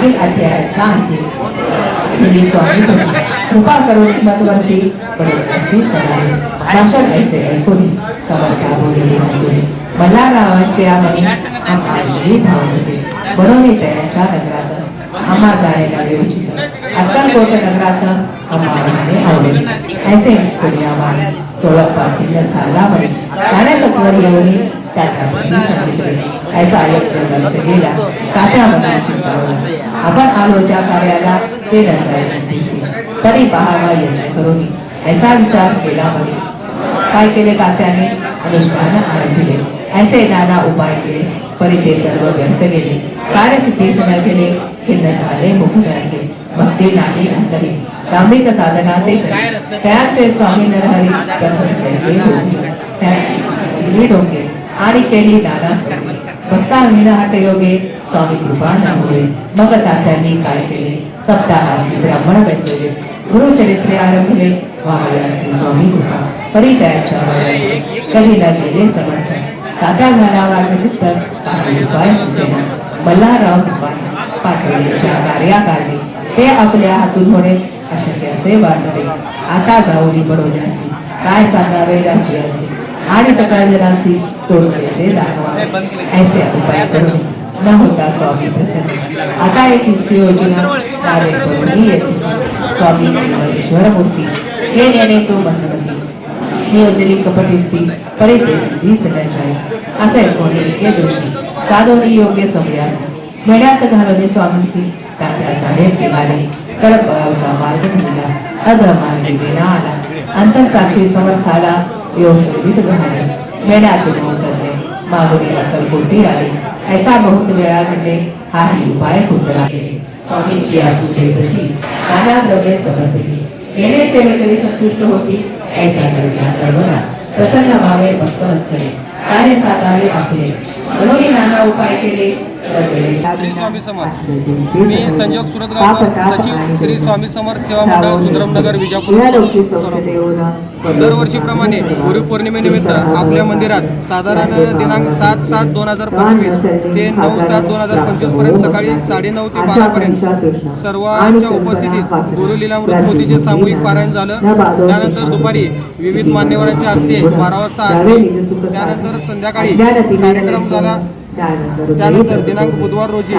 मागील अध्यायाच्या अंती तुम्ही स्वामी कृपा करून मजवरती पडत चढावे भाषण ऐसे ऐकून समर्था बोलले नसे मला गावाच्या मनी आमची भाव नसे म्हणून त्यांच्या नगरात आम्हा जाण्याला योजित अक्कलकोट नगरात आम्हाला आवडेल ऐसे कोणी आम्हाला चोळप पाठील झाला म्हणे त्याने सत्वर येऊन त्याला सांगितले ऐसा आयोग ग्रंथ गेला तात्या मनात चिंतावला आपण आलोच्या कार्याला ते जायचे दिसे तरी पहावा यत्न करून ऐसा विचार केला म्हणे काय केले तात्याने अनुष्ठान आरंभिले ऐसे नाना उपाय केले परी ते सर्व व्यर्थ गेले कार्यसिद्धीस न केले खिन्न झाले मुकुटाचे भक्ती नाही अंतरी धार्मिक साधना ते त्याचे स्वामी नरहरी प्रसन्न कैसे होती डोके आणि केली नाना सती भक्ता विनहट योगे स्वामी कृपा नामुळे मग तात्यांनी काय केले सप्ताहासी ब्राह्मण बसवले गुरुचरित्रे आरंभले वामयासी स्वामी कृपा परी त्याच्या कधी न गेले समर्थ तात्या झाला वागचित्त काही उपाय सुचेना मल्हारराव तुपाने पातळीच्या कार्याकारणे ते आपल्या हातून होणे अशक्य असे वाटले आता जाऊनी बडोद्यासी काय सांगावे राज्याचे आणि सकाळ जनांची तोड कैसे दाखवावे ऐसे उपाय करून न होता स्वामी प्रसन्न आता एक युक्ती योजना कार्य करून येते स्वामी ईश्वर मूर्ती हे नेणे तो मंदमती नियोजनी कपट युक्ती परी ते सिद्धी सगळ्याच्या असे कोणी एके दोषी साधोनी योग्य समयास मेळ्यात घालवणे स्वामींची तात्या साहेब निघाले कडपगावचा मार्ग धरला अधमार्गी वेणा आला अंतरसाक्षी समर्थाला योगित झाले मेळ्यातून उतरले मागुरी अक्कलकोटी आले ऐसा बहुत वेळा घडले हाही उपाय खुतरा केले स्वामींची आतुचे प्रती नाना द्रव्ये समर्पिली येणे सेवेकरी संतुष्ट होती ऐसा करता सर्वना प्रसन्न व्हावे भक्तवत्सले कार्य साधावे आपले म्हणून नाना उपाय केले श्री स्वामी समर्थ मी संजोग सुरतगावकर सचिव श्री स्वामी समर्थ सेवा मंडळ सुंदरमनगर विजापूर सोलापूर दरवर्षीप्रमाणे गुरुपौर्णिमेनिमित्त आपल्या मंदिरात साधारण दिनांक 7/7/2025 ते 9/7/2025 पर्यंत सकाळी 9:30 ते 12 पर्यंत सर्वांच्या उपस्थितीत गुरुलीलामृत पोथीचे सामूहिक पारायण झालं. त्यानंतर दुपारी विविध मान्यवरांच्या हस्ते 12 वाजता आरती, त्यानंतर संध्याकाळी कार्यक्रम झाला. त्यानंतर दिनांक बुधवार रोजी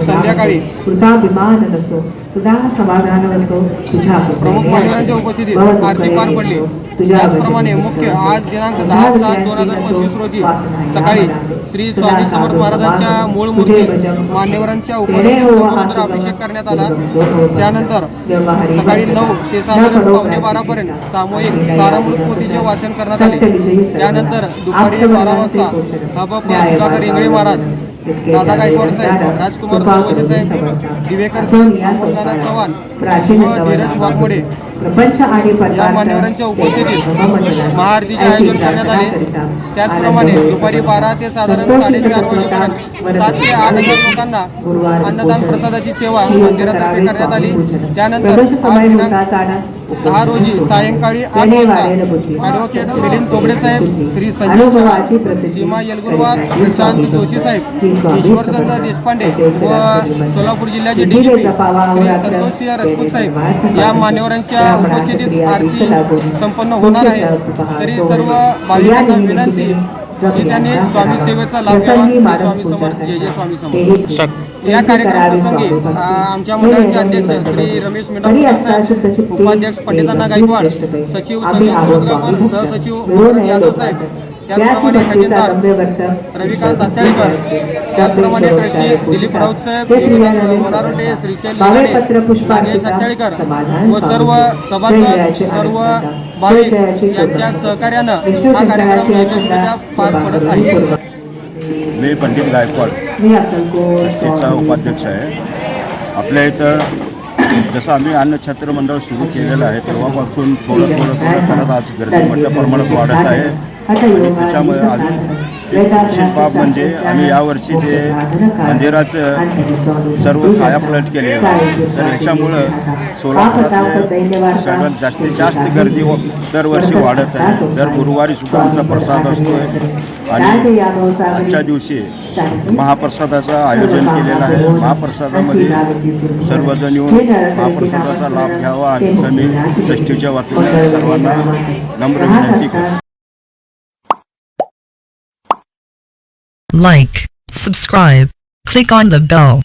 संध्याकाळी प्रमुख मान्यवरांच्या उपस्थितीत आरती पार पडली. त्याचप्रमाणे मुख्य आज दिनांक 10/7/2025 रोजी सकाळी श्री स्वामी समर्थ महाराजांच्या मूळ मूर्तीस मान्यवरांच्या उपस्थितीत गुरुरुद्र अभिषेक करण्यात आला. त्यानंतर सकाळी 9 ते साधारण 11:15 पर्यंत सामूहिक सारामृत पोथीचे वाचन करण्यात आले. त्यानंतर दुपारी 12 वाजता हबप सुधाकर इंगळे महाराज, दादा गायकवाड साहेब, राजकुमार चौवशी साहेब, दिवेकर सर, अमोलनाथ चव्हाण व धीरज वाघमोडे या मान्यवरांच्या उपस्थितीत महाआरतीचे आयोजन करण्यात आले. त्याचप्रमाणे दुपारी 12 ते साधारण 4:30 वाजेपर्यंत 7 ते 8 हजार लोकांना अन्नदान प्रसादाची सेवा मंदिरातर्फे करण्यात आली. त्यानंतर आज दिनांक 10 रोजी सायंकाळी 8 वाजता ॲडव्होकेट मिलिंद तोबडे साहेब, श्री संजय शहा, सीमा येलगुरवार, प्रशांत जोशी साहेब, ईश्वरचंद्र देशपांडे व सोलापूर जिल्ह्याचे डीजीपी श्री संतोषसिंह राजपूत साहेब या मान्यवरांच्या उपस्थितीत आरती संपन्न होणार आहे. तरी सर्व भाविकांना विनंती की त्यांनी स्वामी सेवेचा लाभ घ्यावा. श्री स्वामी समर्थ. जय जय स्वामी समर्थ. या कार्यक्रमाप्रसंगी आमच्या मंडळाचे अध्यक्ष श्री रमेश मेंढापूरकर साहेब, उपाध्यक्ष पंडितांना गायकवाड, सचिव संजय सुरतगावकर, सहसचिव भरत यादव साहेब, त्याचप्रमाणे खजिनदार रविकांत अत्याळीकर, त्याचप्रमाणे ट्रस्टी दिलीप राऊत साहेब, वनारोटे, श्रीशैल लिगाणे, नागेश अत्याळीकर व सर्व सभासद, सर्व भाविक यांच्या सहकार्यानं हा कार्यक्रम यशस्वीरित्या पार पडत आहे. मी पंडित गायकवाड ट्रस्टीचा उपाध्यक्ष आहे. आपल्या इथं जसं आम्ही अन्नछत्र मंडळ सुरू केलेलं आहे तेव्हापासून थोडं करत आज गर्दी मोठ्या प्रमाणात वाढत आहे आणि त्याच्यामुळे अजून विशेष बाब म्हणजे आम्ही यावर्षी जे मंदिराचं सर्व कायापलट केलेलं आहे, तर याच्यामुळं सोलापुरातले सर्वात जास्तीत जास्त गर्दी दरवर्षी वाढत आहे. दर गुरुवारी सुद्धा आमचा प्रसाद असतो आहे आणि आजच्या दिवशी महाप्रसादाचं आयोजन केलेलं आहे. महाप्रसादामध्ये सर्वजण येऊन महाप्रसादाचा लाभ घ्यावा आणि मी ट्रस्टीच्या वतीने सर्वांना नम्र विनंती करतो. Like, subscribe, click on the bell.